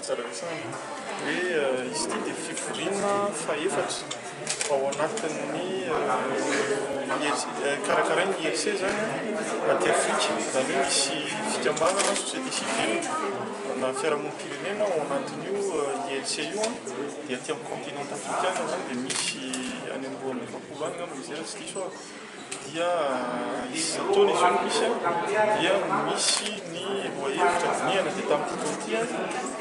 tsaratsara hoe izy ity dia fivoriana faefatra ao anatin'ny karakarainy ILC zany aty Afrika zany hoe misy fikambanana société civile na fiarahamonimpirenena ao anatin'io ILC io dia aty amin'ny continent africain zany dia misy any amboan'ny efapolo any ngamba izy tsy diso dia ataony izy io misy dia misy ny loahevitra viniana dia tamin'ity toty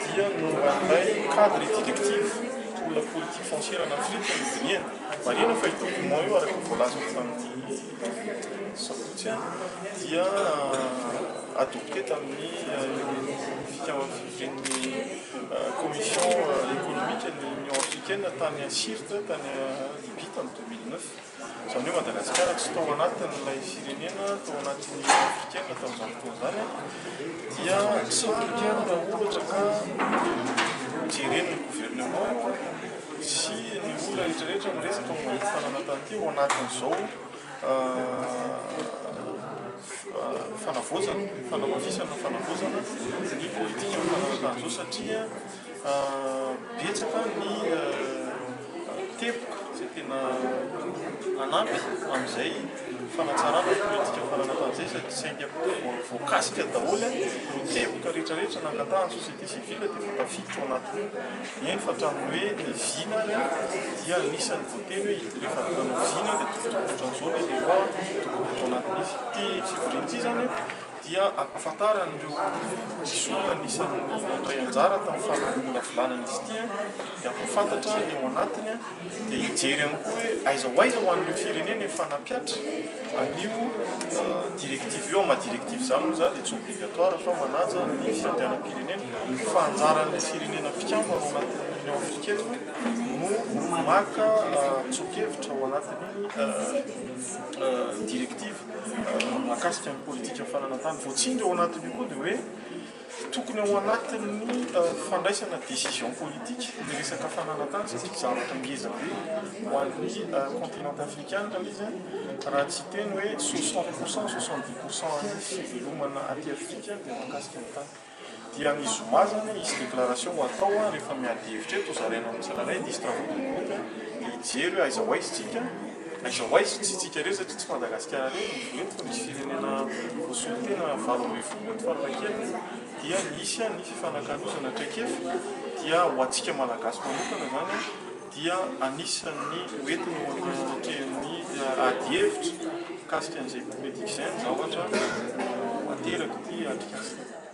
dia nomandray cadre directif pour la politique foncière en Afrique ny viniana marina fa ito document io araka voalaza tamin'ny sabotsy dia adopté tamin'ny firen'ny commission économique de l'Union africaine tany à Sirte tany Libye tamin'ny 2009 zany hoe Madagasikara tsy tao anatin'ilay firenena tao anatin'ny Union africaine tamin'izany fotoana zany dia tsara raha ohatra ka jeren'ny gouvernement sy ny olona rehetrarehetra miresaka momba ny fananatan-ty ao anatin'izao fanavozana fanamafisana fanavozana ny politika fananatan-izao satria betsaka ny tepoka zay tena anampy amin'izay fanatsarana politika fananatan-izay satria saingy voakasika daholo tepoka rehetrarehetra nangatahany société civile dia fatafiditra ao anatiny eny fa hatramin'ny hoe ny vina dia anisany voateny hoe rehefa nanao vina dia tokotokotra an'izao le leroa tokotokotra ao anatin'izy ty fivorian'ity zany dia afataranyireo isolona anisany mandray anjara tamin'ny fanambola volanana izy ity dia ampafantatra ny ao anatiny dia hijery ihany koa hoe aiza ho aiza ho an'ireo firenena efa nampiatra anio directive io ama directive zany moa zany dia tsy obligatoire fa manaja ny fiandianam-pirenena fa anjaran'ny firenena mpikamba ao anatin'ny Union africaine no maka tsokevitra ao anatin'ny directive mahakasika ny politika fananantany voatsindry ao anatin'io koa dia hoe tokony ao anatin'ny fandraisana décision politique ny resaka fananantany satria zavatra ngeza be ho an'ny continent africain zany izy raha tsy teny hoe 60% 70% fivelomana aty Afrika dia mahakasika ny tany dia ny zoma zany izy déclaration ho atao rehefa miady hevitra eto zaraina amin'ny salaray dizy travaux de compte hijery hoe aiza ho aiza tsika aiza ho aiza tsy tsika re satria tsy Madagasikara re mivolento fa misy firenena voasolotena valo ambin'ny folo eto farakely dia misy ny fifanakanosana traikefa dia ho antsika malagasy manokana zany dia anisan'ny hoentiny hoan'ny ady hevitra mikasika an'izay politika izay zavatra ateraka ity atrikasa